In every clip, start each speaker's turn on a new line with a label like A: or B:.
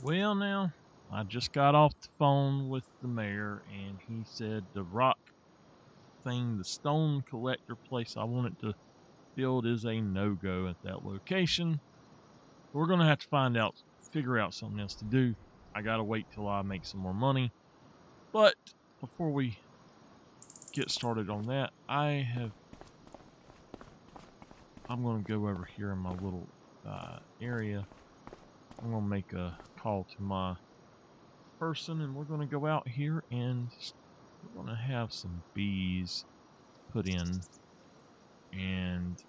A: Well, now, I just got off the phone with the mayor, and he said the rock thing, the stone collector place I wanted to build, is a no-go at that location. We're going to have to figure out something else to do. I got to wait till I make some more money. But before we get started on that, I'm going to go over here in my little area. I'm going to make a call to my person, and we're going to go out here and we're going to have some bees put in, and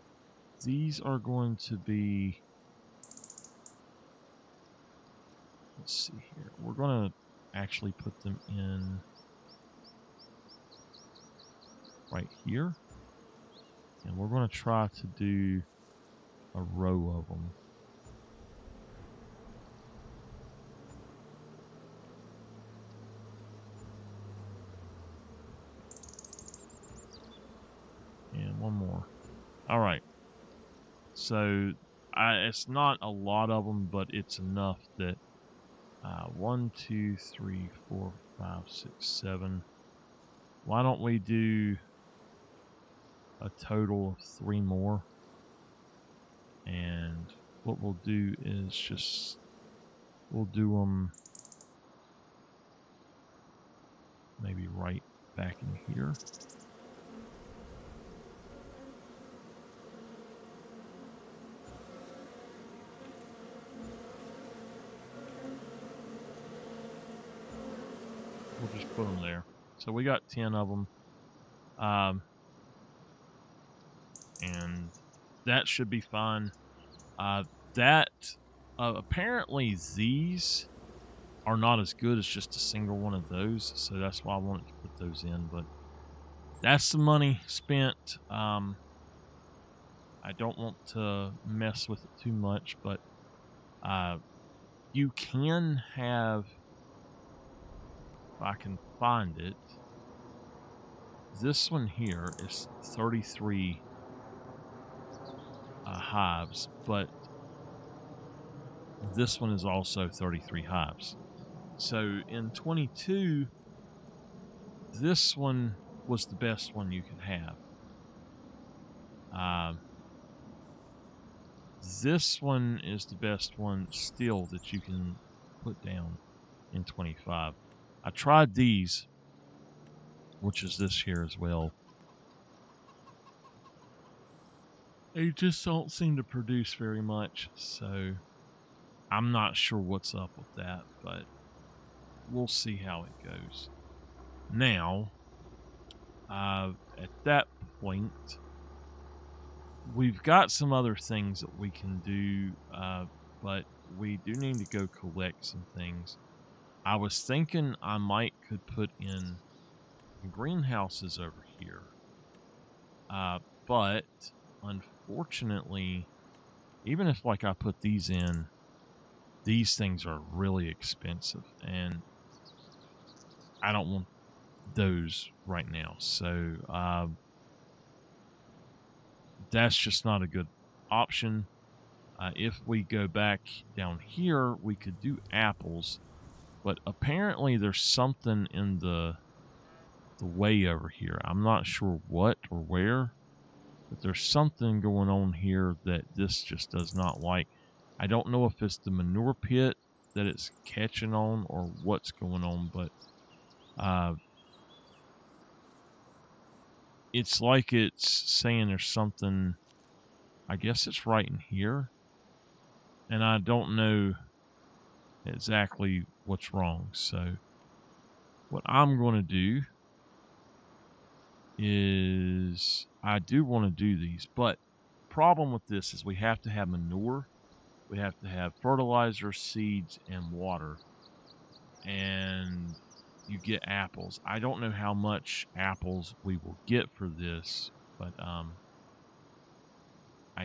A: these are going to be, let's see here, we're going to actually put them in right here, and we're going to try to do a row of them. And one more. All right. So it's not a lot of them, but it's enough that 1, 2, 3, 4, 5, 6, 7. Why don't we do a total of 3 more? And what we'll do is we'll do them maybe right back in here. We'll just put them there. So we got 10 of them. And that should be fine. Apparently these are not as good as just a single one of those, so that's why I wanted to put those in. But that's the money spent. I don't want to mess with it too much, but you can have, if I can find it, this one here is 33 hives, but this one is also 33 hives. So in 22, this one was the best one you could have. This one is the best one still that you can put down in 25. I tried these, which is this here as well. They just don't seem to produce very much, so I'm not sure what's up with that, but we'll see how it goes. Now, at that point, we've got some other things that we can do, but we do need to go collect some things. I was thinking I could put in greenhouses over here, but unfortunately, even if I put these in, these things are really expensive, and I don't want those right now. So that's just not a good option. If we go back down here, we could do apples, but apparently there's something in the way over here. I'm not sure what or where, but there's something going on here that this just does not like. I don't know if it's the manure pit that it's catching on or what's going on, but it's like it's saying there's something, I guess it's right in here, and I don't know exactly what's wrong. So what I'm going to do is, I do want to do these, but problem with this is we have to have manure, we have to have fertilizer, seeds, and water, and you get apples. I don't know how much apples we will get for this, but I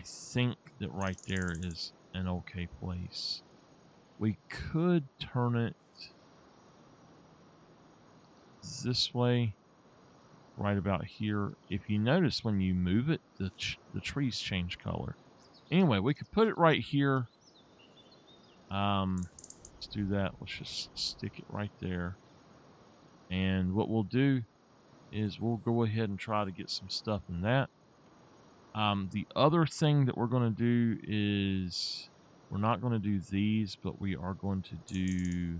A: think that right there is an okay place. We could turn it this way, right about here. If you notice, when you move it, the trees change color. Anyway, we could put it right here. Let's do that. Let's just stick it right there. And what we'll do is we'll go ahead and try to get some stuff in that. The other thing that we're going to do is we're not going to do these, but we are going to do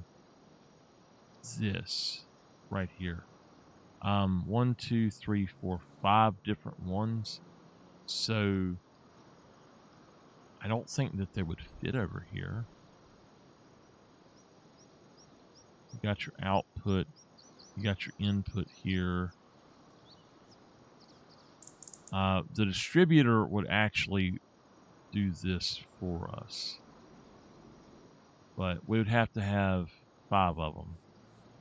A: this right here. 1, 2, 3, 4, 5 different ones. So I don't think that they would fit over here. You got your output, you got your input here. The distributor would actually do this for us, but we would have to have 5 of them,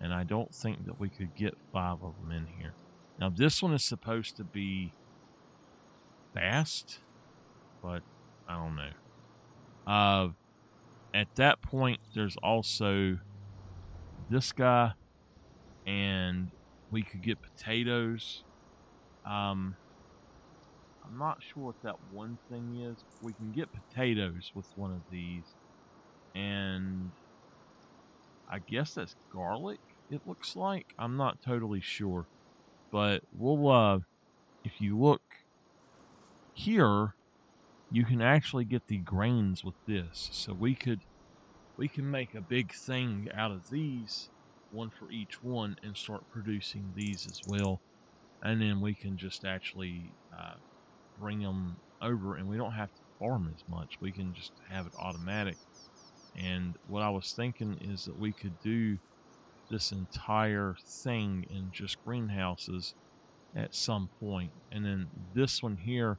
A: and I don't think that we could get 5 of them in here. Now this one is supposed to be fast, but I don't know. At that point, there's also this guy, and we could get potatoes. I'm not sure what that one thing is. We can get potatoes with one of these, and I guess that's garlic, it looks like. I'm not totally sure, but we'll, if you look here, you can actually get the grains with this. So we can make a big thing out of these, one for each one, and start producing these as well. And then we can just actually bring them over, and we don't have to farm as much. We can just have it automatic. And what I was thinking is that we could do this entire thing in just greenhouses at some point. And then this one here,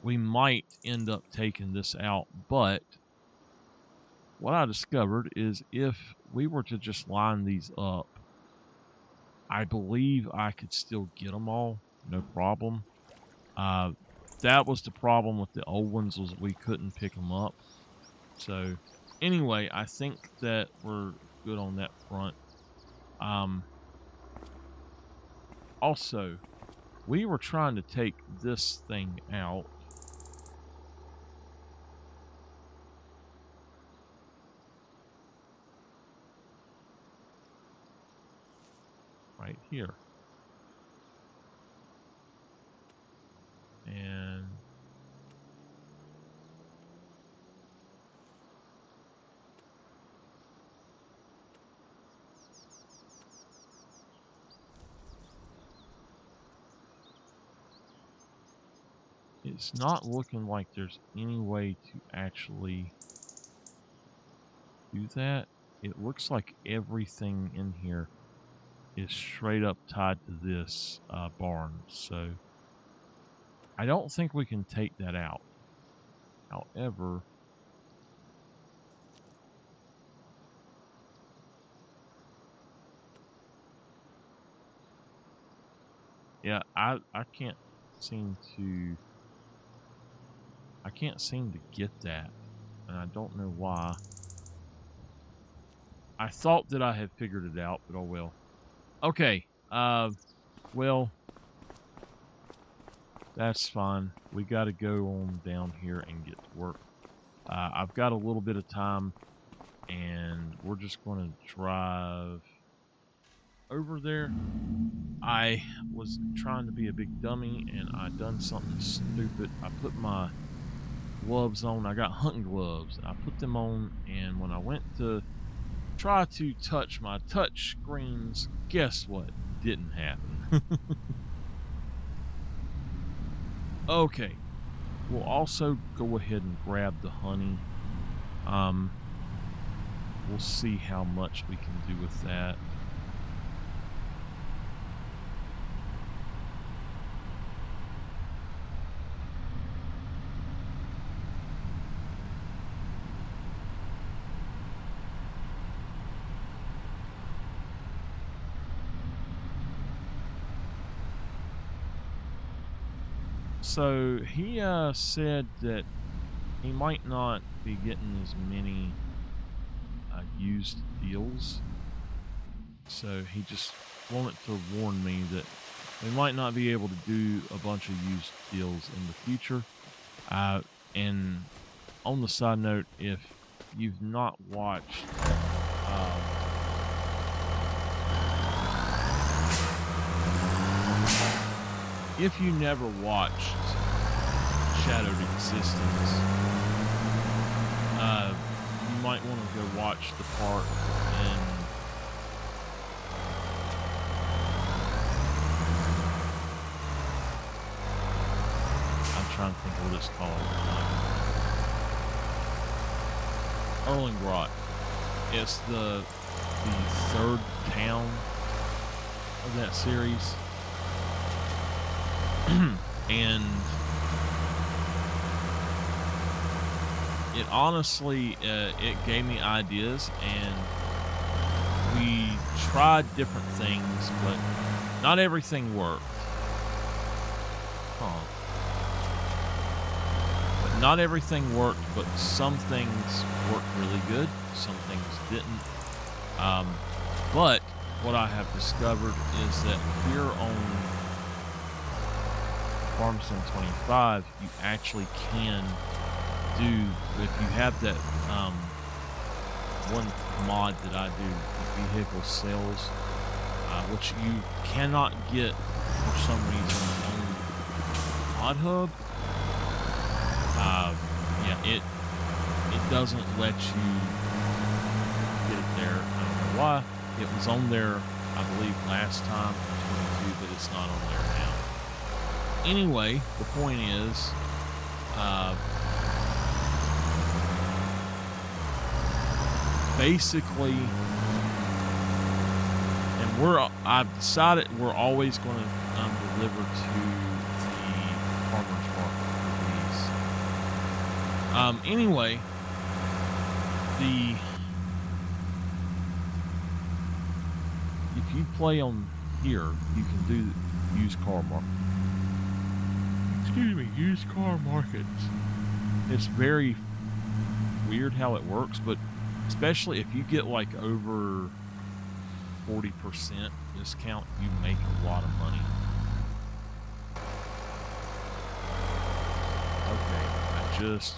A: we might end up taking this out, but what I discovered is if we were to just line these up, I believe I could still get them all, no problem. That was the problem with the old ones, was we couldn't pick them up. So anyway, I think that we're good on that front. Also, we were trying to take this thing out. Right here. And it's not looking like there's any way to actually do that. It looks like everything in here is straight up tied to this barn. So I don't think we can take that out. However, yeah, I can't seem to get that, and I don't know why. I thought that I had figured it out, but oh well. Okay, well, that's fine. We got to go on down here and get to work. I've got a little bit of time, and we're just going to drive over there. I was trying to be a big dummy, and I done something stupid. I put my gloves on. I got hunting gloves. I put them on, and when I went to try to touch my touch screens, guess what? Didn't happen. Okay. We'll also go ahead and grab the honey. We'll see how much we can do with that. So he said that he might not be getting as many used deals. So he just wanted to warn me that we might not be able to do a bunch of used deals in the future. And on the side note, if you've not watched If you never watched Shadowed Existence, you might want to go watch the part in I'm trying to think of what it's called. Erlengrot. It's the third town of that series. And it honestly, it gave me ideas, and we tried different things, but not everything worked. But not everything worked, but some things worked really good, some things didn't. But what I have discovered is that here on FS25, you actually can do, if you have that one mod that I do, the vehicle sales, which you cannot get for some reason on Mod Hub. Yeah, it doesn't let you get it there. I don't know why. It was on there, I believe, last time, 22, but it's not on there now. Anyway, the point is, basically, and I've decided we're always going to deliver to the farmer's market for these. Anyway, if you play on here, you can do used car market. Excuse me, used car markets. It's very weird how it works, but especially if you get like over 40% discount, you make a lot of money. Okay, I just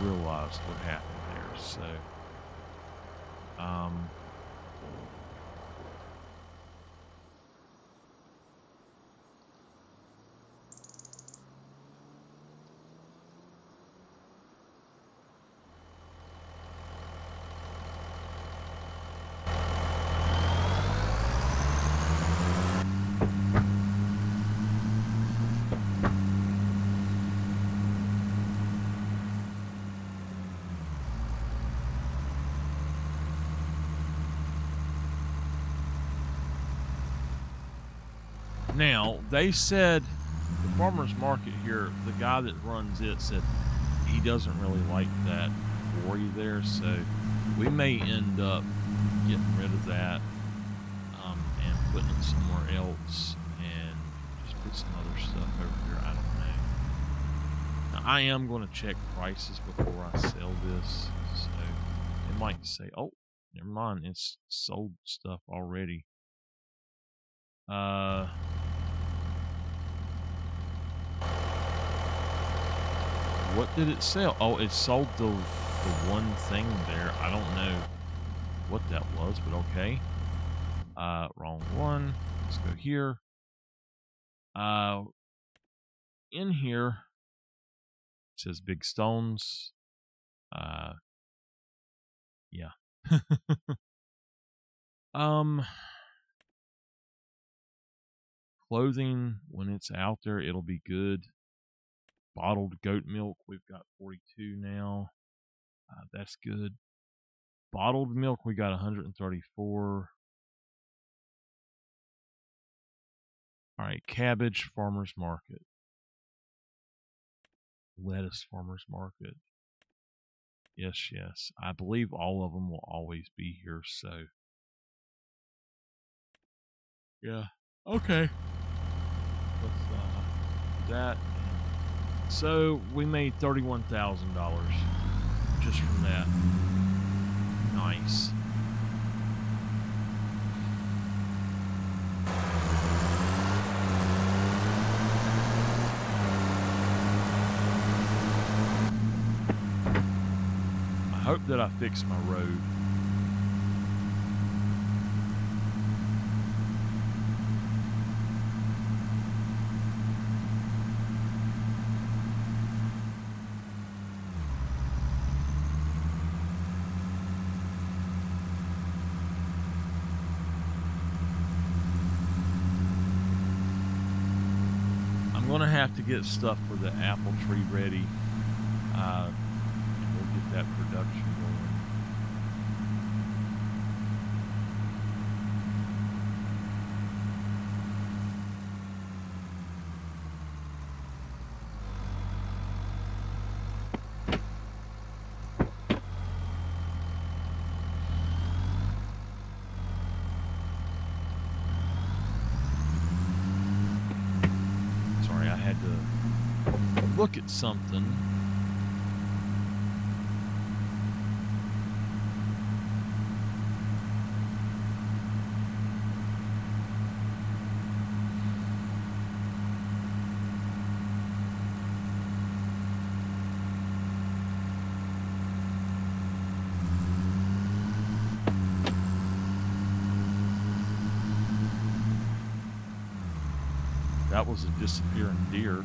A: realized what happened there. So, now, they said, the farmer's market here, the guy that runs it said he doesn't really like that quarry there, so we may end up getting rid of that and putting it somewhere else and just put some other stuff over here. I don't know. Now, I am going to check prices before I sell this, so it might say, oh, never mind, it's sold stuff already. What did it sell? Oh, it sold the one thing there. I don't know what that was, but okay. Wrong one. Let's go here. In here, it says big stones. Yeah. Clothing, when it's out there, it'll be good. Bottled goat milk, we've got 42 now. That's good. Bottled milk, we got 134. All right, cabbage, farmer's market. Lettuce, farmer's market. Yes, yes. I believe all of them will always be here, so. Yeah. Okay. Let's do that. So we made $31,000 just from that. Nice. I hope that I fixed my road. going to have to get stuff for the apple tree ready. And we'll get that production going. Sorry, I had to look at something. That was a disappearing deer.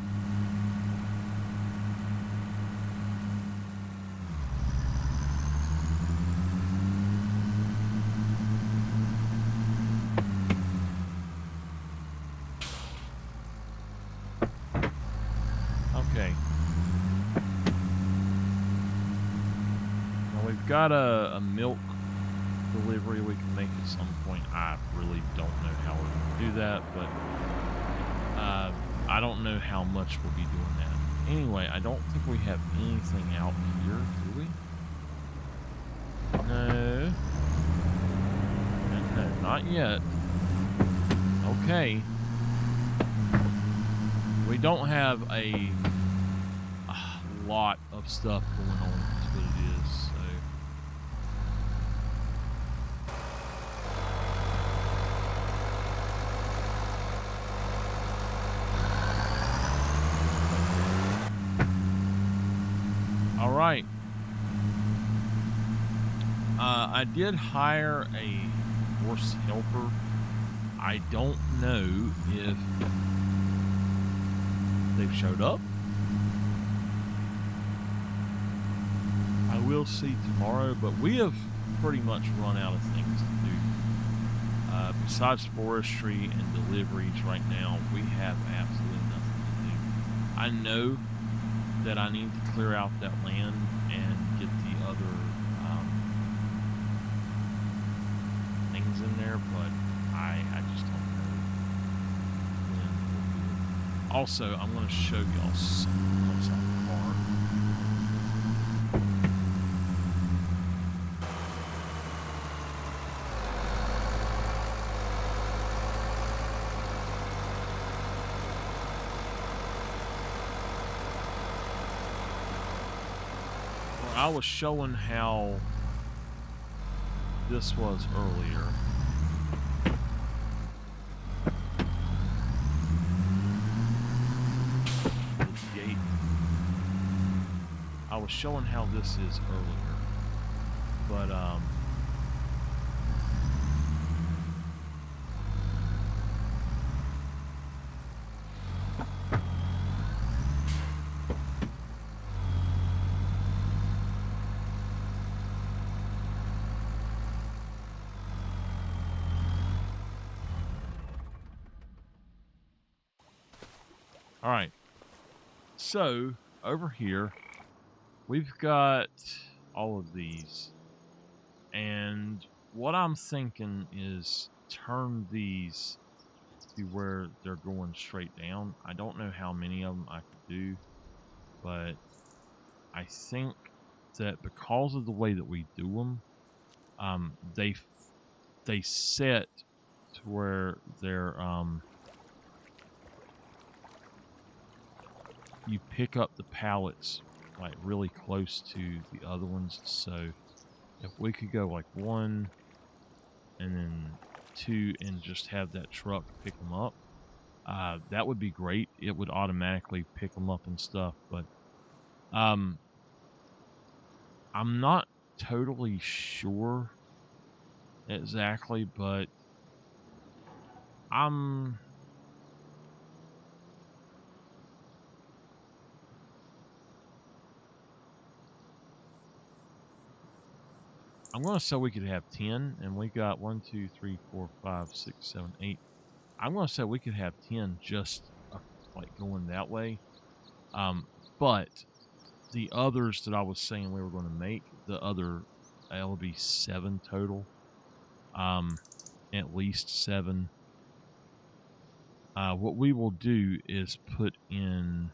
A: Okay. Now we've got a milk delivery we can make at some point. I really don't know how we're going to do that, but I don't know how much we'll be doing that. Anyway, I don't think we have anything out here, do we? No. No, not yet. Okay. We don't have a lot of stuff going on, is what it is, so. All right. I did hire a horse helper. I don't know if they've showed up. I will see tomorrow, but we have pretty much run out of things to do. Besides forestry and deliveries right now, we have absolutely nothing to do. I know that I need to clear out that land and get the other things in there, but I just don't know when we'll do it. Also, I'm going to show y'all something else on the car. I was showing how this was earlier. This gate. I was showing how this is earlier, but all right. So over here, we've got all of these, and what I'm thinking is turn these to where they're going straight down. I don't know how many of them I could do, but I think that because of the way that we do them, they set to where they're you pick up the pallets like really close to the other ones. So if we could go like 1 and then 2 and just have that truck pick them up, that would be great. It would automatically pick them up and stuff, but I'm not totally sure exactly, but I'm going to say we could have 10, and we got 1, 2, 3, 4, 5, 6, 7, 8. I'm going to say we could have 10 just like going that way. But the others that I was saying we were going to make, the other, that would be 7 total. At least 7. What we will do is put in...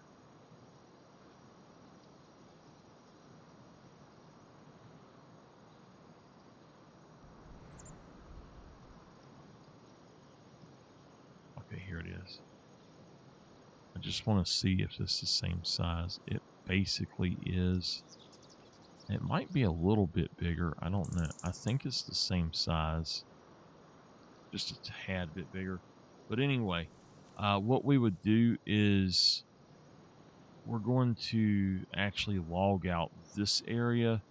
A: Okay, here it is. I just want to see if this is the same size. It basically is. It might be a little bit bigger. I don't know. I think it's the same size. Just a tad bit bigger. But anyway, what we would do is we're going to actually log out this area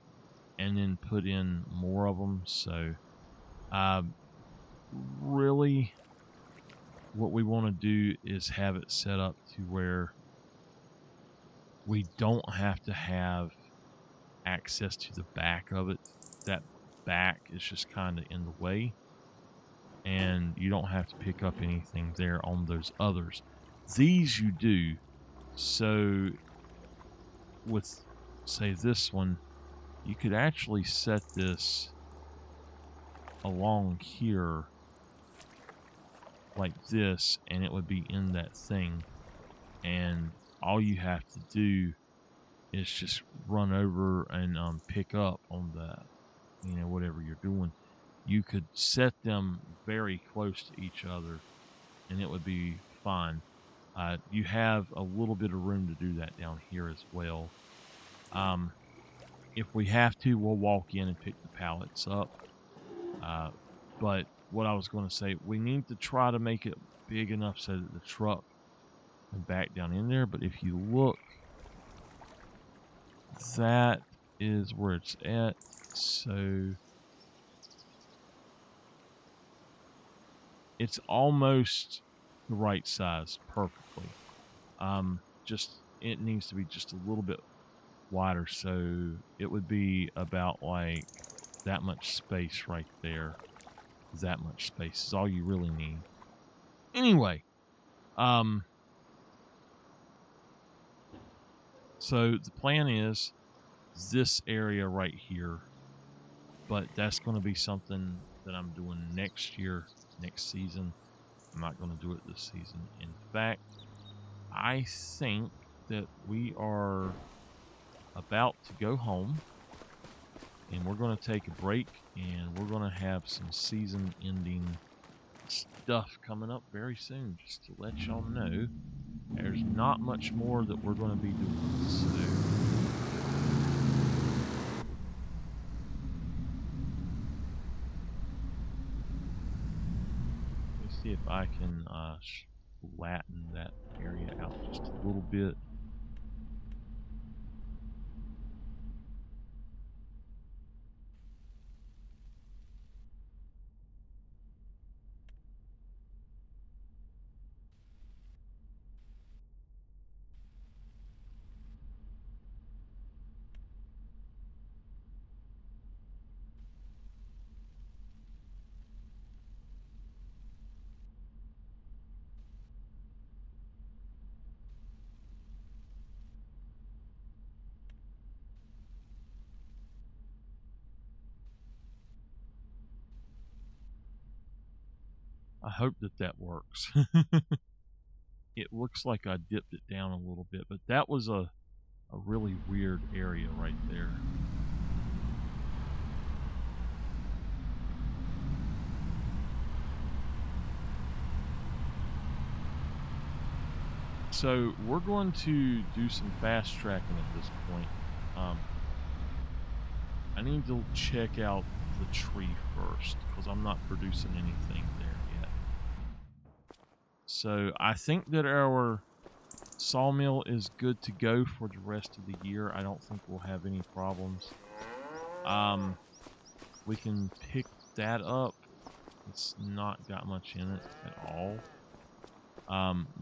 A: and then put in more of them. So really what we want to do is have it set up to where we don't have to have access to the back of it. That back is just kind of in the way, and you don't have to pick up anything there on those others. These you do. So with, say, this one, you could actually set this along here like this, and it would be in that thing, and all you have to do is just run over and pick up on that, whatever you're doing. You could set them very close to each other and it would be fine. You have a little bit of room to do that down here as well. If we have to, we'll walk in and pick the pallets up. But what I was going to say, we need to try to make it big enough so that the truck can back down in there. But if you look, that is where it's at. So it's almost the right size perfectly. Just it needs to be just a little bit wider, so it would be about like that much space right there. That much space is all you really need. Anyway, so the plan is this area right here, but that's going to be something that I'm doing next year, next season. I'm not going to do it this season. In fact, I think that we are about to go home, and we're going to take a break, and we're going to have some season ending stuff coming up very soon. Just to let y'all know, there's not much more that we're going to be doing. So let me see if I can flatten that area out just a little bit. I hope that works. It looks like I dipped it down a little bit, but that was a really weird area right there. So we're going to do some fast tracking at this point. I need to check out the tree first because I'm not producing anything there yet. So I think that our sawmill is good to go for the rest of the year. I don't think we'll have any problems. We can pick that up. It's not got much in it at all.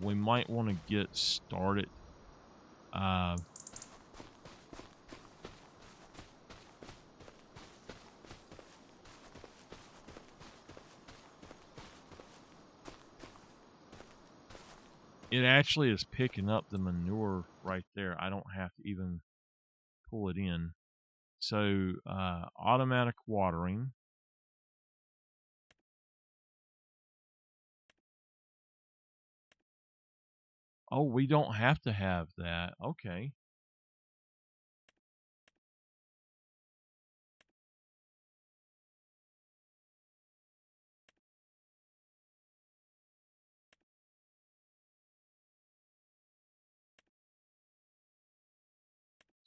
A: We might want to get started. it actually is picking up the manure right there. I don't have to even pull it in. So automatic watering. Oh, we don't have to have that. Okay.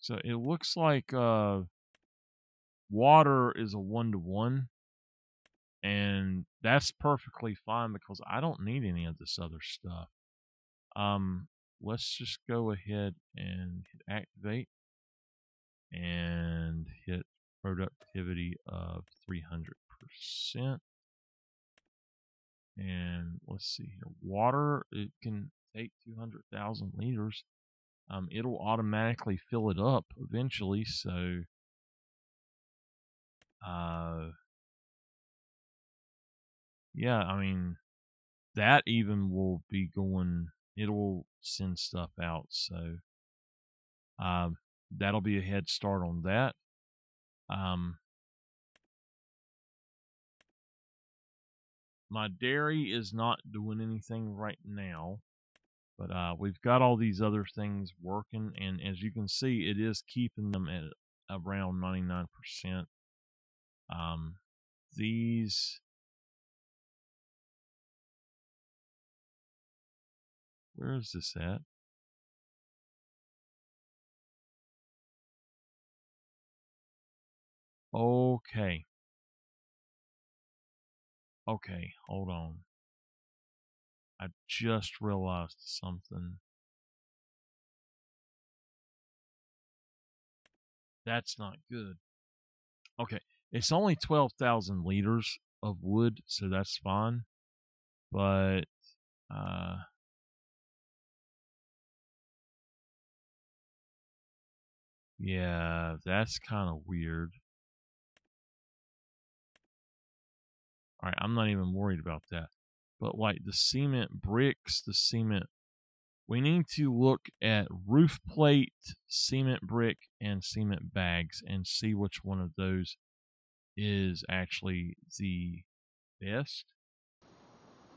A: So it looks like water is a 1-to-1, and that's perfectly fine because I don't need any of this other stuff. Let's just go ahead and hit activate and hit productivity of 300%. And let's see here. Water, it can take 200,000 liters. It'll automatically fill it up eventually. So, yeah, I mean, that even will be going, it'll send stuff out. So, that'll be a head start on that. My dairy is not doing anything right now, but we've got all these other things working, and as you can see, it is keeping them at around 99%. These, where is this at? Okay. Okay, hold on. I just realized something. That's not good. Okay, it's only 12,000 liters of wood, so that's fine. But, yeah, that's kind of weird. All right, I'm not even worried about that. But like the cement bricks, we need to look at roof plate, cement brick, and cement bags and see which one of those is actually the best.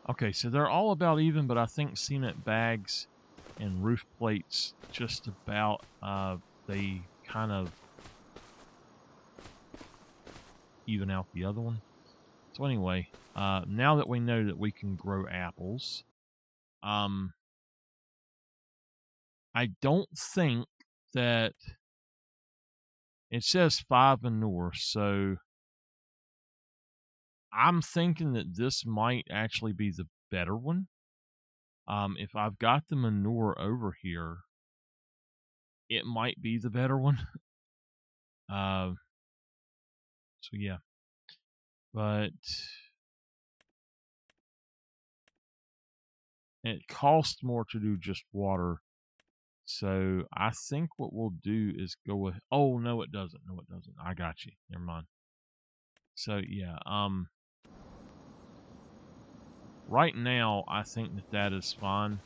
A: Okay, so they're all about even, but I think cement bags and roof plates just about, they kind of even out the other one. So anyway, now that we know that we can grow apples, I don't think that it says 5 manure, so I'm thinking that this might actually be the better one. If I've got the manure over here, it might be the better one. So yeah, but it costs more to do just water. So I think what we'll do is go with. Oh no, it doesn't. No, it doesn't. I got you. Never mind. So yeah, right now I think that is fine.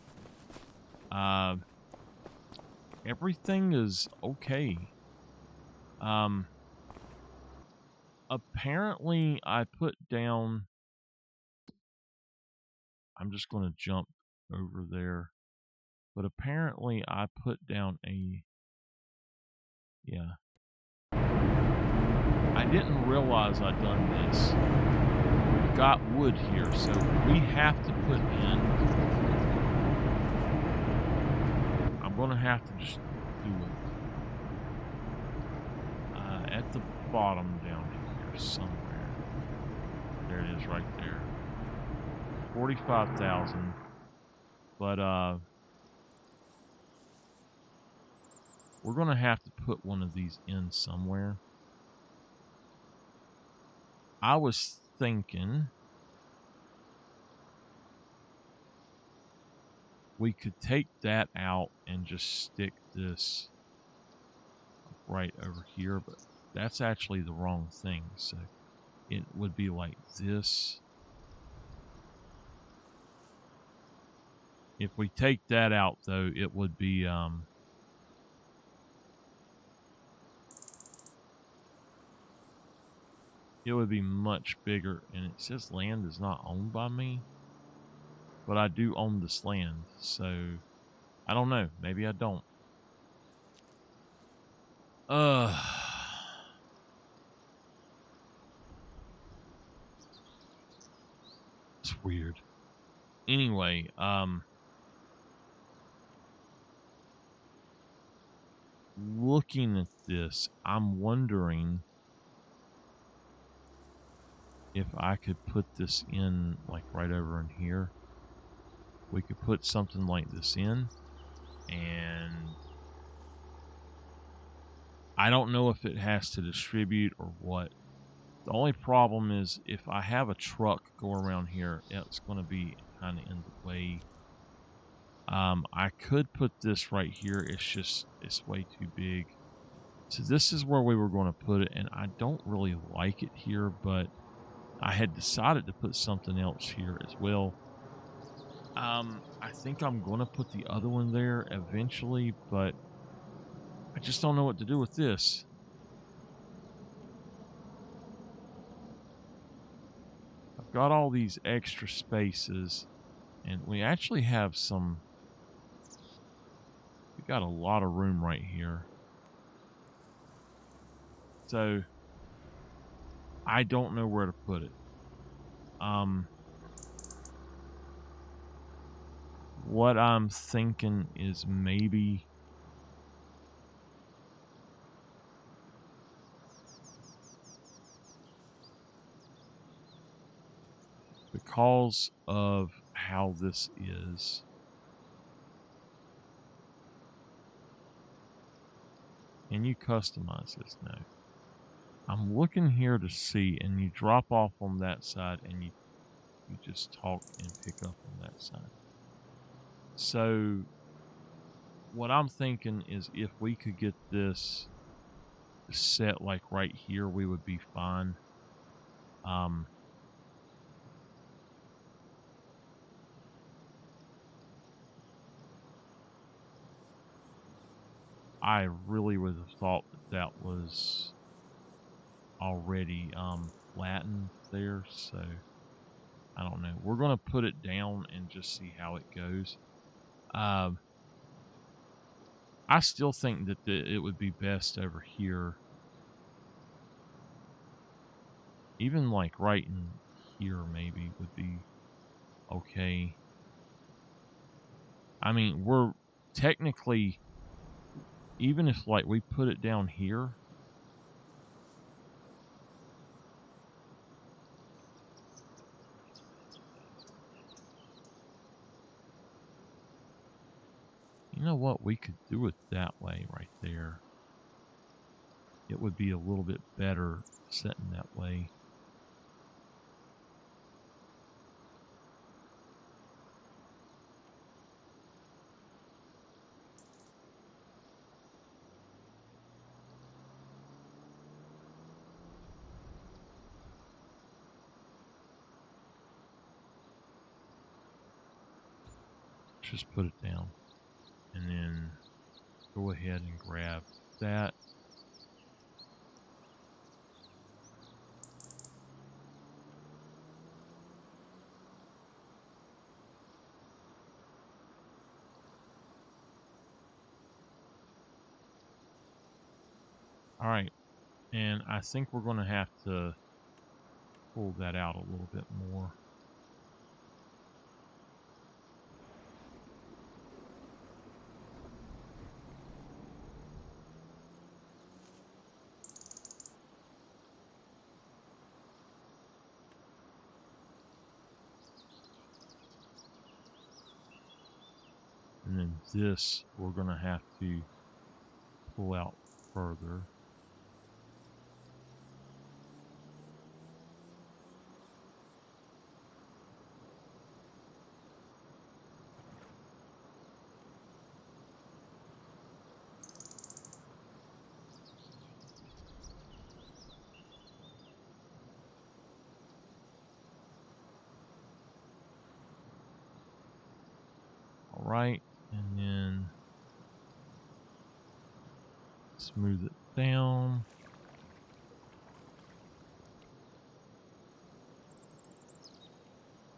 A: Everything is okay. Apparently I put down. I'm just going to jump over there. But apparently I put down a, yeah. I didn't realize I'd done this. We've got wood here, so we have to put in, I'm going to have to just do it. At the bottom down here somewhere. There it is right there. 45,000. But, we're going to have to put one of these in somewhere. I was thinking we could take that out and just stick this right over here, but that's actually the wrong thing. So it would be like this. If we take that out, though, it would be much bigger. And it says land is not owned by me, but I do own this land, so I don't know. Maybe I don't. It's weird. Anyway, looking at this, I'm wondering if I could put this in like right over in here. We could put something like this in, and I don't know if it has to distribute or what. The only problem is if I have a truck go around here, it's going to be kind of in the way. I could put this right here. It's way too big. So this is where we were going to put it, and I don't really like it here, but I had decided to put something else here as well. I think I'm going to put the other one there eventually, but I just don't know what to do with this. I've got all these extra spaces, and we actually have we got a lot of room right here. So I don't know where to put it. What I'm thinking is maybe because of how this is, can you customize this? No. I'm looking here to see, and you drop off on that side, and you just talk and pick up on that side. So what I'm thinking is if we could get this set like right here, we would be fine. I really would have thought that was already Latin there, so I don't know. We're going to put it down and just see how it goes. I still think that it would be best over here. Even like right in here maybe would be okay. I mean, we're technically, even if like we put it down here, you know what, we could do it that way right there. It would be a little bit better sitting that way. Just put it down and then go ahead and grab that. All right, and I think we're going to have to pull that out a little bit more. And then this, we're going to have to pull out further. smooth it down.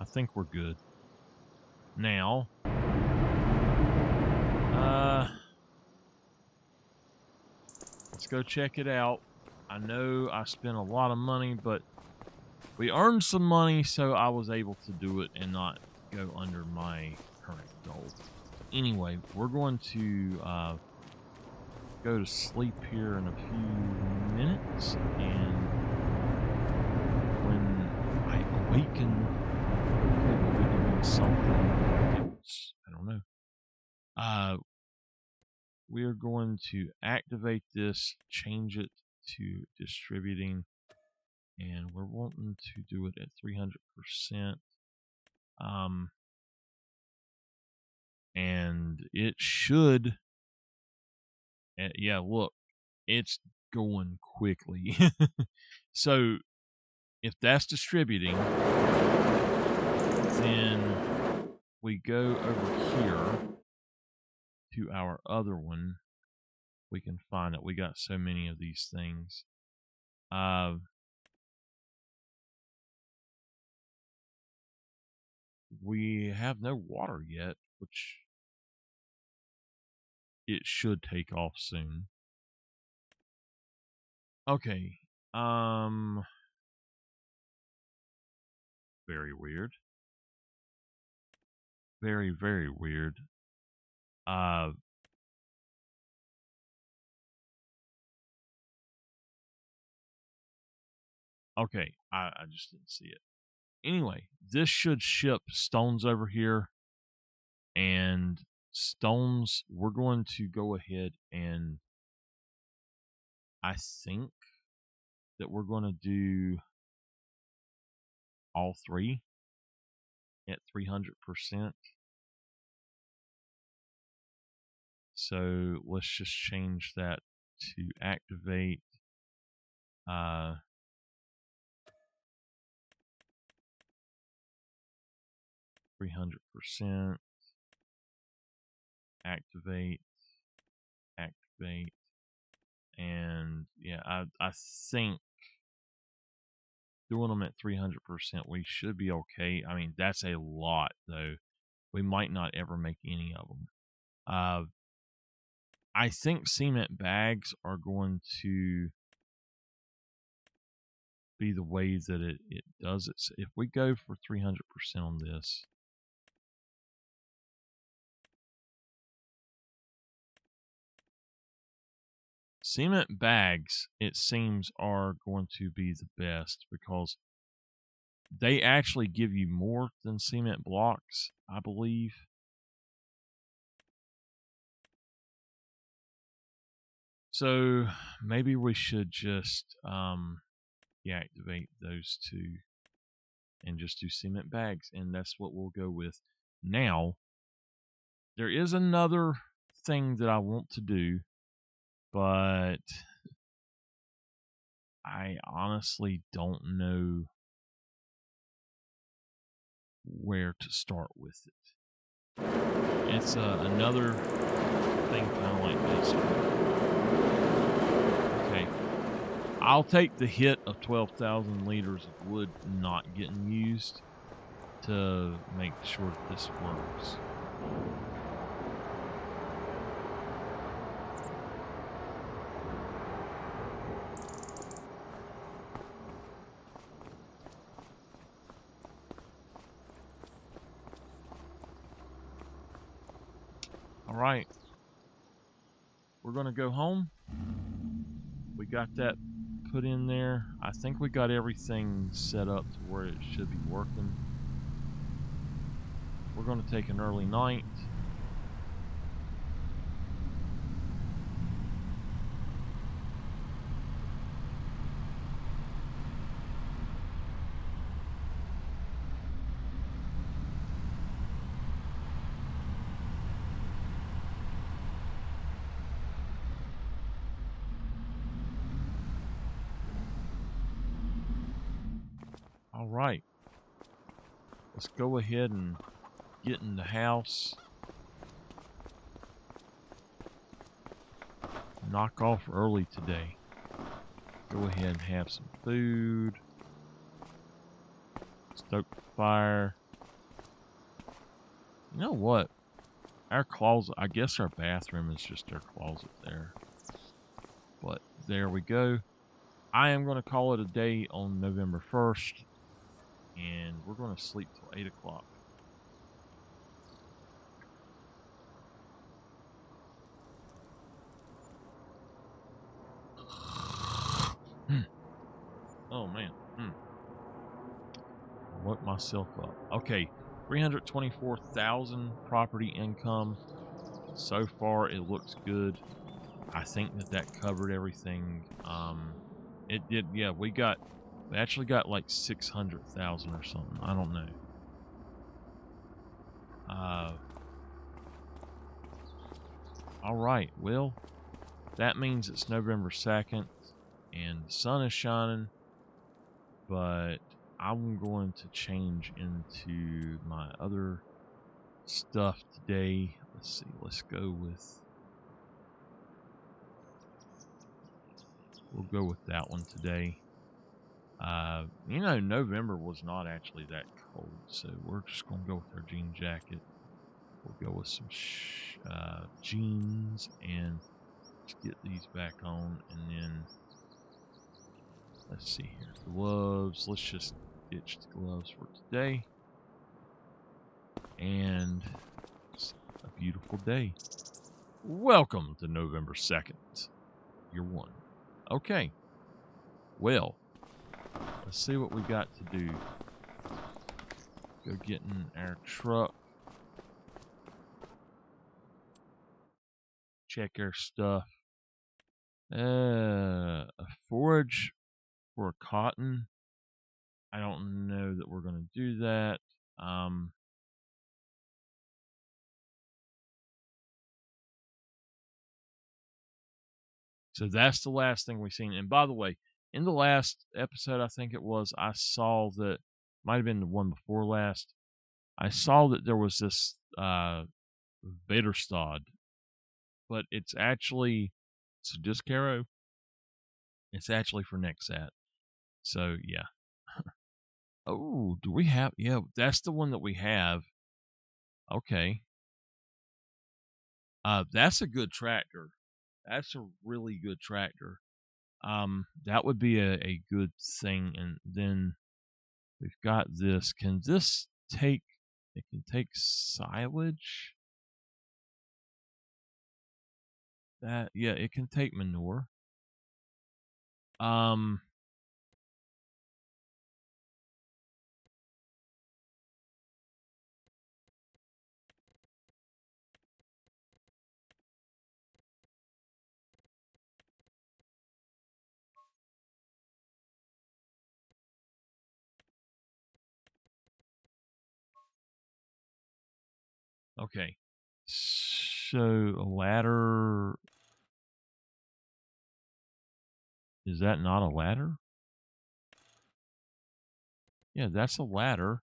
A: I think we're good. Now, let's go check it out. I know I spent a lot of money, but we earned some money, so I was able to do it and not go under my current goal. Anyway, we're going to go to sleep here in a few minutes, and when I awaken, we'll be doing something else. I don't know. We're going to activate this, change it to distributing, and we're wanting to do it at 300%. And it should, yeah, look, it's going quickly. So if that's distributing, then we go over here to our other one. We can find it. We got so many of these things. We have no water yet, which it should take off soon. Okay. Very weird. Very, very weird. Okay, I just didn't see it. Anyway, this should ship stones over here. And stones, we're going to go ahead and I think that we're going to do all three at 300%. So let's just change that to activate 300%, activate, and yeah, I think doing them at 300%, we should be okay. I mean, that's a lot, though. We might not ever make any of them. I think cement bags are going to be the way that it does it. So if we go for 300% on this, cement bags, it seems, are going to be the best because they actually give you more than cement blocks, I believe. So maybe we should just deactivate those two and just do cement bags, and that's what we'll go with. Now, there is another thing that I want to do, but I honestly don't know where to start with it. It's another thing kind of like this. Okay, I'll take the hit of 12,000 liters of wood not getting used to make sure that this works. All right, we're gonna go home. We got that put in there. I think we got everything set up to where it should be working. We're going to take an early night. All right. Let's go ahead and get in the house. knock off early today. Go ahead and have some food. Stoke the fire. You know what? Our closet, I guess our bathroom is just our closet there. But there we go. I am going to call it a day on November 1st. And we're going to sleep till 8 o'clock. Oh, man. Woke myself up. Okay, 324,000 property income. So far, it looks good. I think that covered everything. It did. Yeah, we actually got like 600,000 or something. I don't know. All right. Well, that means it's November 2nd, and the sun is shining. But I'm going to change into my other stuff today. Let's see. Let's go with. We'll go with that one today. You know, November was not actually that cold, so we're just going to go with our jean jacket. We'll go with some jeans, and let's get these back on, and then let's see here. Gloves. Let's just ditch the gloves for today. And it's a beautiful day. Welcome to November 2nd. Year 1. Okay. Well, let's see what we got to do. Go get in our truck. Check our stuff. A forage for cotton. I don't know that we're going to do that. So that's the last thing we've seen. And by the way, in the last episode, I think it was, I saw that, might have been the one before last, I saw that there was this Vaderstad, but it's actually, so just Caro, it's actually for Nexat. So, yeah. Oh, do we have, yeah, that's the one that we have. Okay. That's a good tractor. That's a really good tractor. That would be a good thing. And then we've got this. Can this take, it can take silage? That, yeah, it can take manure. Okay. So a ladder, is that not a ladder? Yeah, that's a ladder.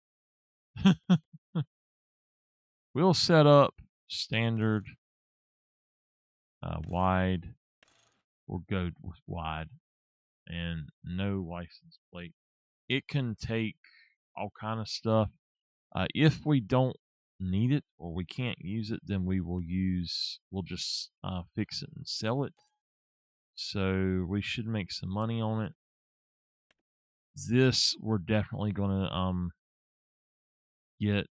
A: We'll set up standard, wide. We'll go with wide and no license plate. It can take all kind of stuff. If we don't need it or we can't use it, then we'll just fix it and sell it. So we should make some money on it. This we're definitely gonna get,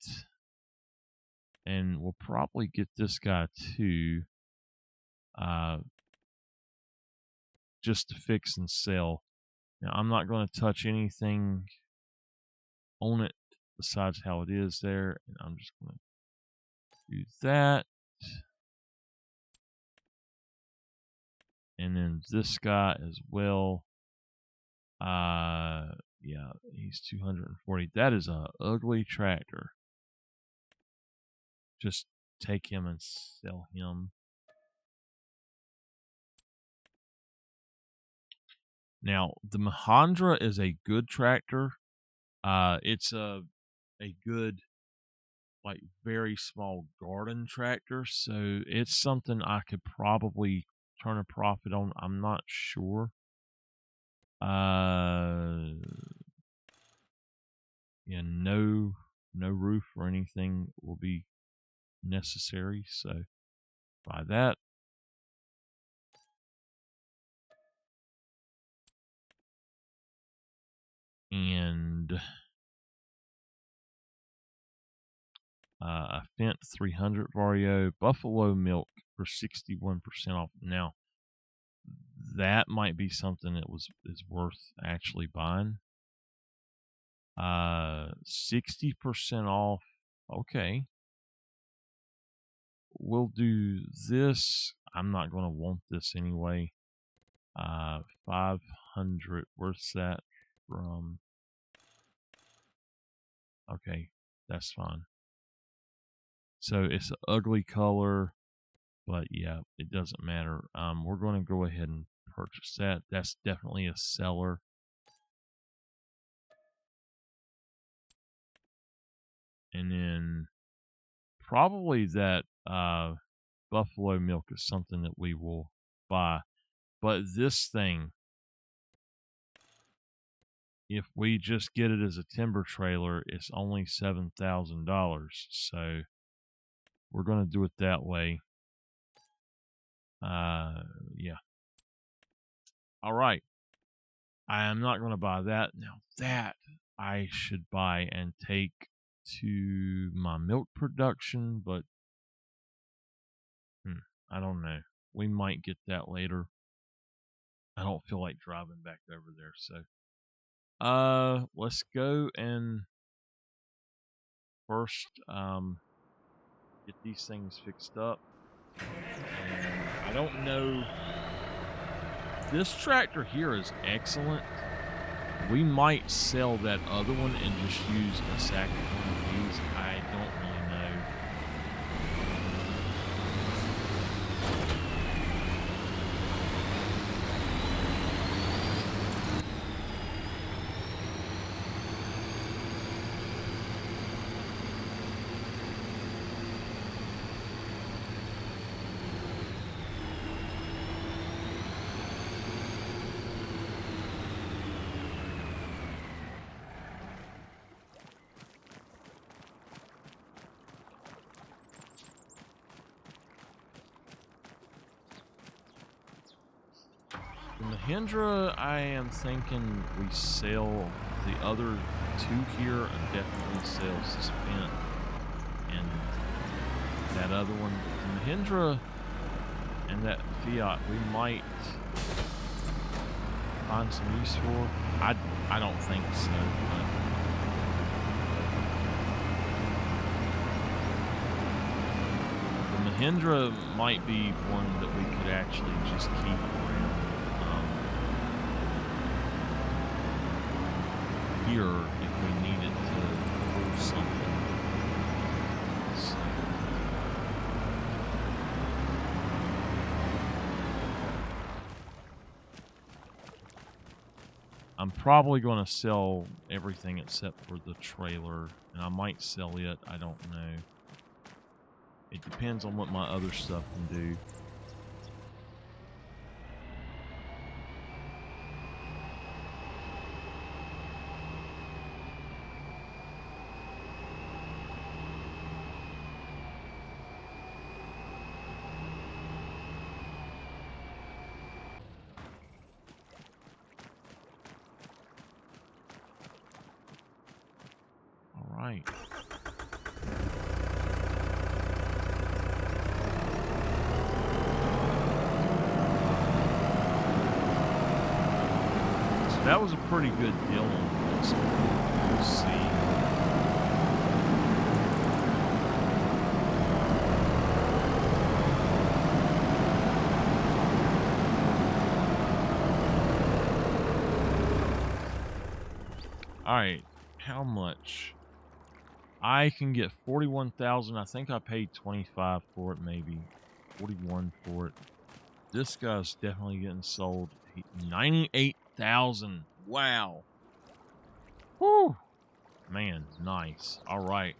A: and we'll probably get this guy too, just to fix and sell. Now I'm not going to touch anything on it besides how it is there, and I'm just going to do that. And then this guy as well. Yeah, he's 240. That is a ugly tractor. Just take him and sell him. Now, the Mahandra is a good tractor. It's a good, like, very small garden tractor. So it's something I could probably turn a profit on. I'm not sure. Yeah, no roof or anything will be necessary. So buy that. And a Fent 300 Vario, buffalo milk for 61% off. Now, that might be something that is worth actually buying. 60% off. Okay. We'll do this. I'm not going to want this anyway. 500. Where's that from? Okay, that's fine. So it's an ugly color, but yeah, it doesn't matter. We're going to go ahead and purchase that. That's definitely a seller. And then probably that buffalo milk is something that we will buy. But this thing, if we just get it as a timber trailer, it's only $7,000. So we're going to do it that way. Yeah. All right. I am not going to buy that. Now that I should buy and take to my milk production, but I don't know. We might get that later. I don't feel like driving back over there, so let's go and first get these things fixed up. And I don't know. This tractor here is excellent. We might sell that other one and just use a sack of one of these. I don't really know. The Mahindra, I am thinking we sell the other two here and definitely sell Suspend and that other one. The Mahindra and that Fiat, we might find some use for. I don't think so. The Mahindra might be one that we could actually just keep around. Here if we needed to pull something. So. I'm probably going to sell everything except for the trailer, and I might sell it. I don't know. It depends on what my other stuff can do. Right. So that was a pretty good deal on this one. We'll see. All right, how much? I can get 41,000. I think I paid 25 for it, maybe 41 for it. This guy's definitely getting sold. 98,000. Wow. Whew. Man, nice. All right.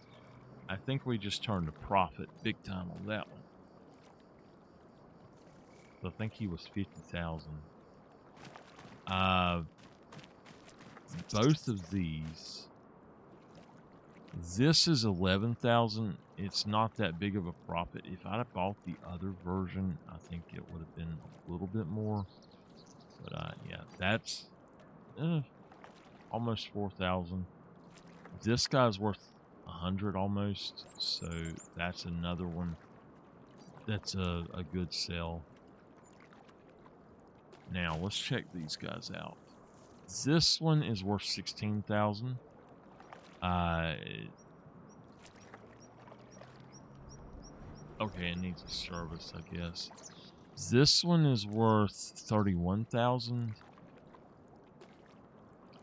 A: I think we just turned a profit big time on that one. I think he was 50,000. Both of these. This is 11,000. It's not that big of a profit. If I'd have bought the other version, I think it would have been a little bit more. But yeah, that's almost 4,000. This guy's worth 100 almost, so that's another one. That's a good sell. Now let's check these guys out. This one is worth 16,000. Okay, it needs a service, I guess. This one is worth 31,000.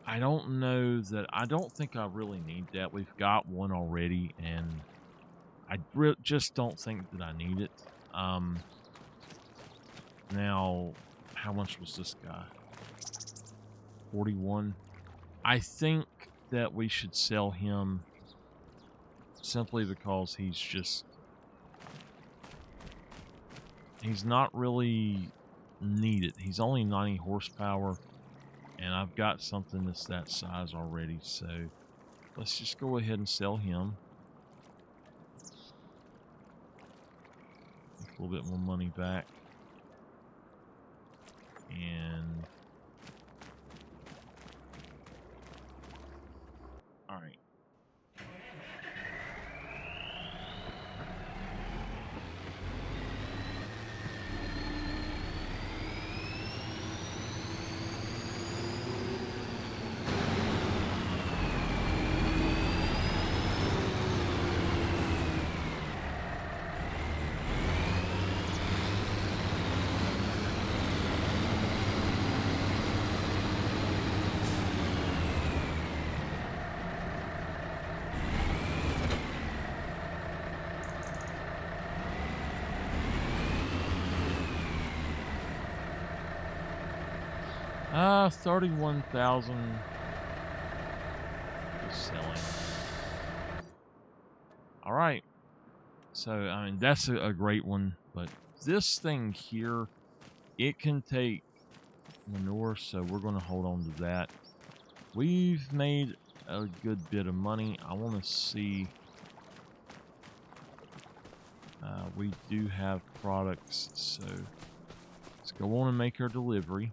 A: I don't know that. I don't think I really need that. We've got one already, and I just don't think that I need it. Now, how much was this guy? 41. I think that we should sell him simply because he's not really needed. He's only 90 horsepower, and I've got something that's that size already, so let's just go ahead and sell him. Make a little bit more money back. And all right. Ah, 31,000. Just selling. All right. So, I mean, that's a great one. But this thing here, it can take manure, so we're going to hold on to that. We've made a good bit of money. I want to see. We do have products, so let's go on and make our delivery.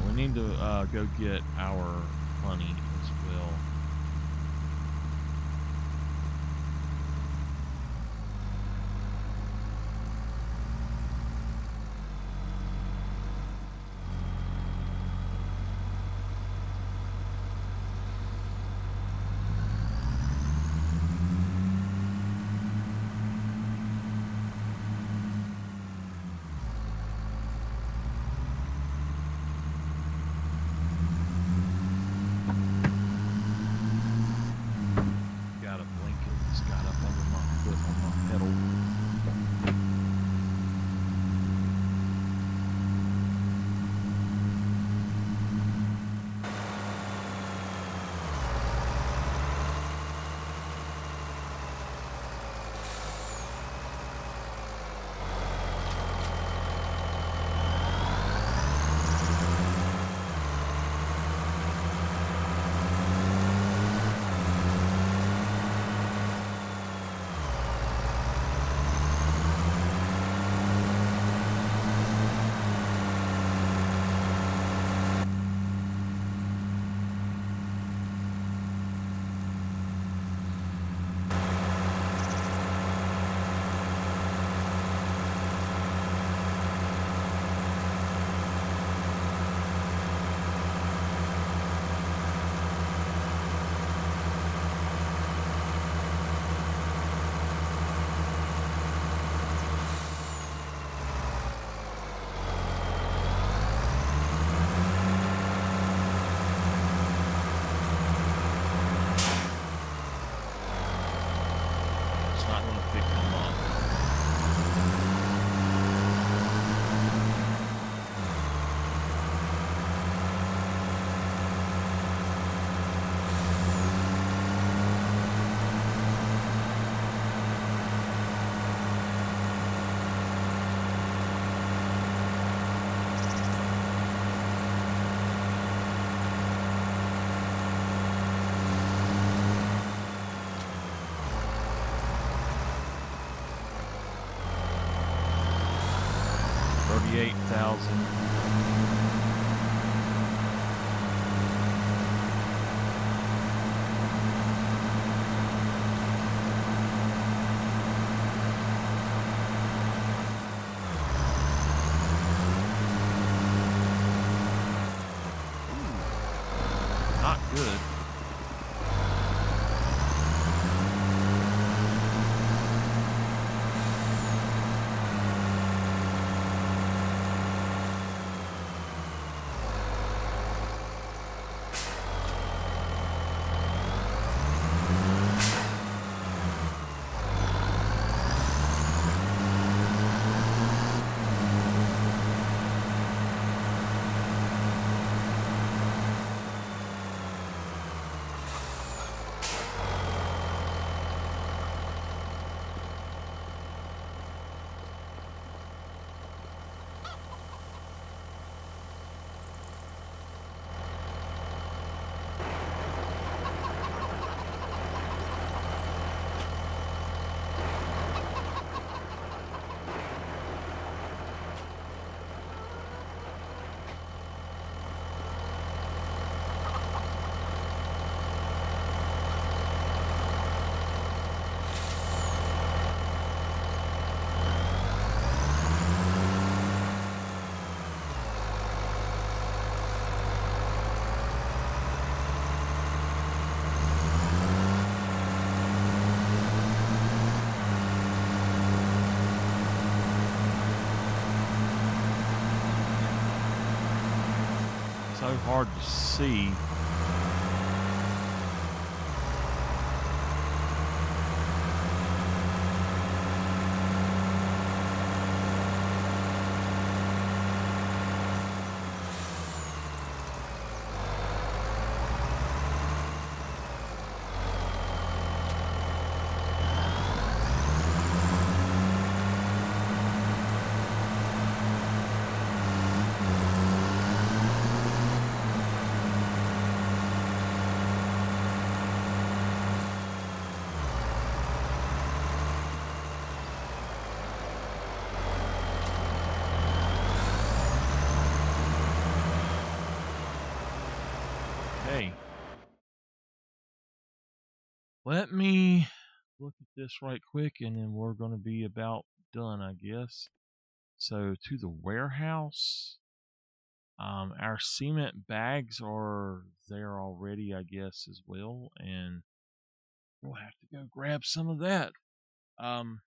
A: We need to go get our honey as well. pick them up. Not good. So hard to see. Okay. Let me look at this right quick and then we're going to be about done, I guess. So to the warehouse, our cement bags are there already, I guess, as well. And we'll have to go grab some of that. Our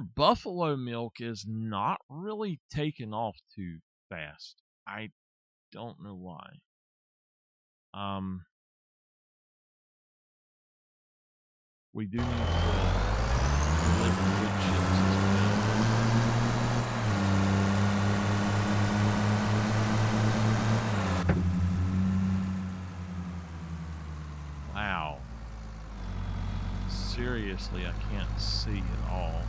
A: buffalo milk is not really taking off too fast. I don't know why. We do need to deliver wood chips as well. Wow. Seriously, I can't see at all.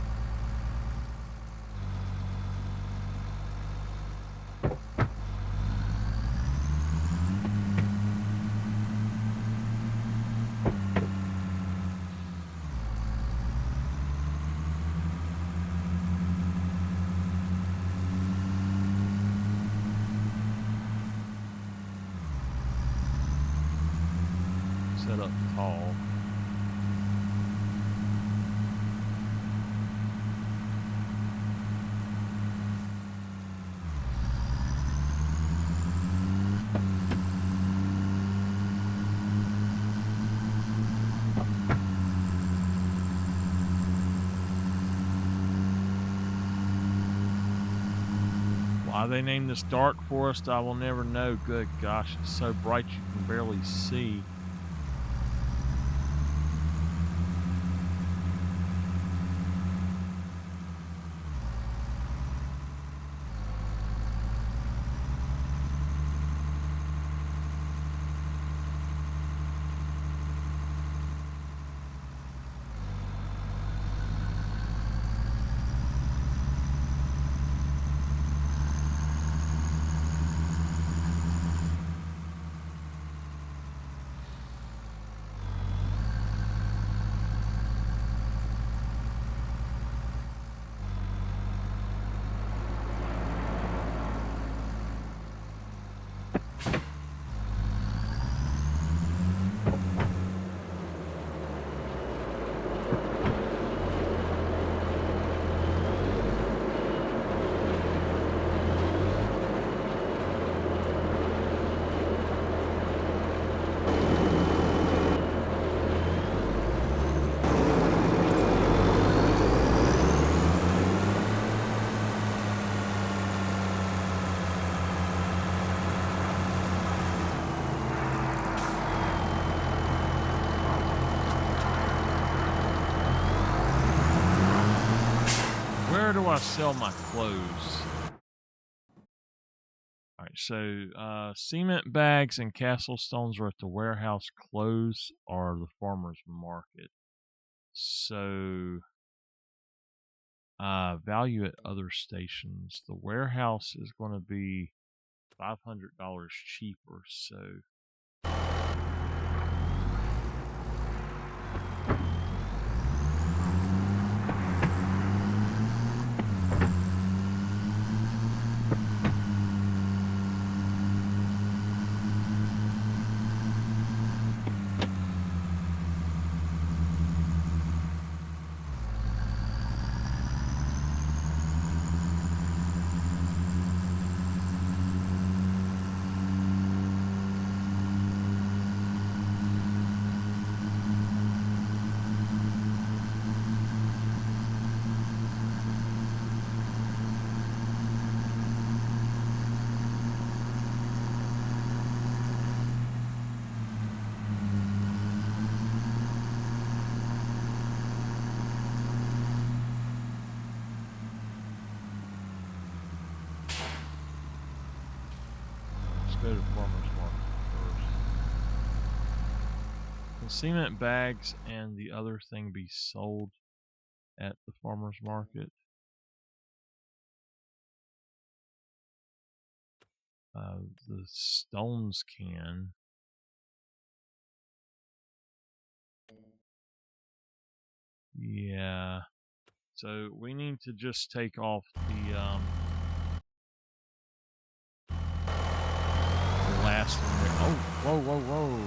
A: Set up tall. Why they named this dark forest, I will never know. Good gosh, it's so bright you can barely see. do I sell my clothes? All right, so cement bags and castle stones are at the warehouse. Clothes are the farmer's market. So value at other stations. The warehouse is going to be $500 cheaper. So go to farmer's market first. Can cement bags and the other thing be sold at the farmer's market? The stones can. Yeah. So we need to just take off the last one there. Oh, whoa, whoa, whoa.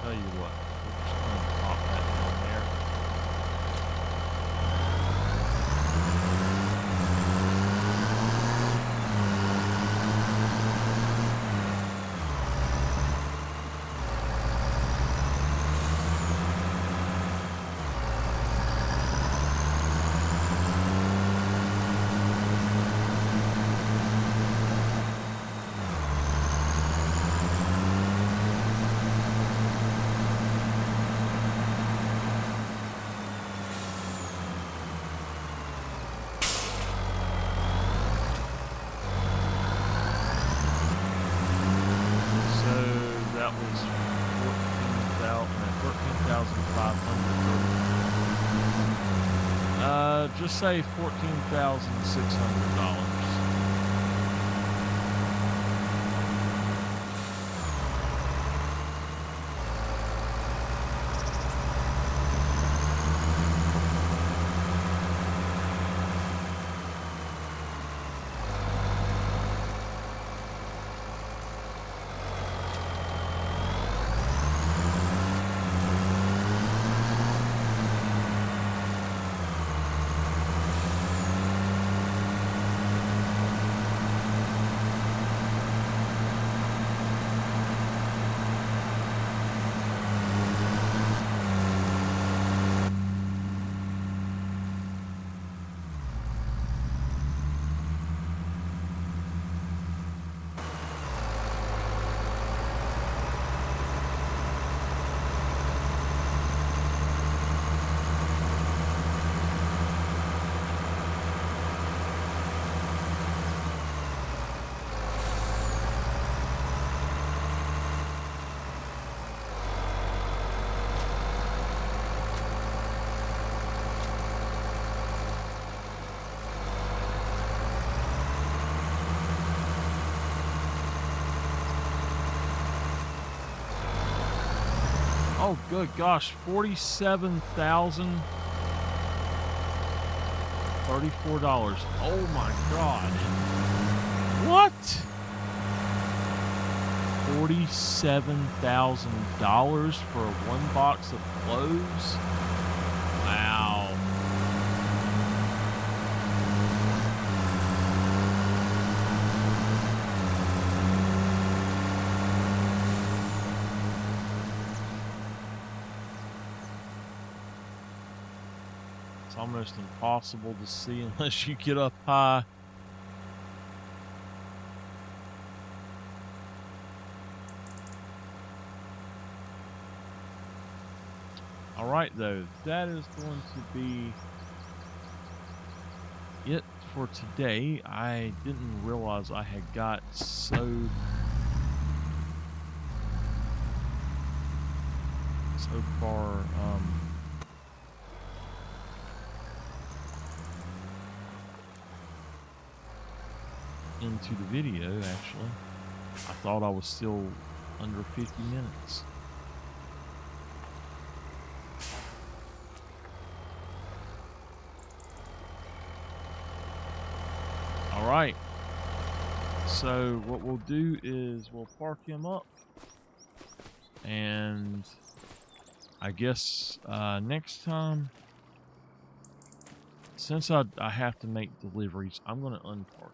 A: Tell you what, we're just going to pop that down there. That was 14,500. Just say $14,600. Oh, good gosh, 47,034. Oh my God. What? $47,000 for one box of clothes. Wow. It's almost impossible to see unless you get up high. All right, though, that is going to be it for today. I didn't realize I had got so far into the video. Actually, I thought I was still under 50 minutes. All right, so what we'll do is we'll park him up, and I guess next time, since I have to make deliveries, I'm going to unpark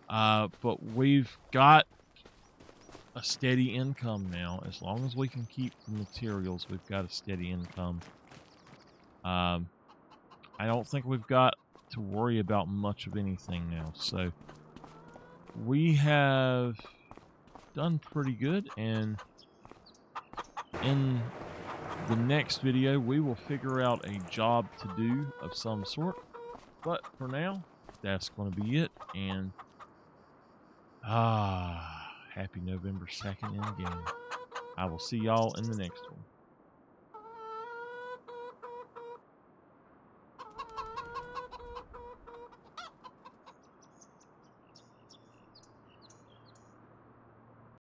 A: him. But we've got a steady income now. As long as we can keep the materials, we've got a steady income. I don't think we've got to worry about much of anything now. So we have done pretty good, and in the next video we will figure out a job to do of some sort. But for now, that's going to be it, and happy November 2nd in game. I will see y'all in the next one.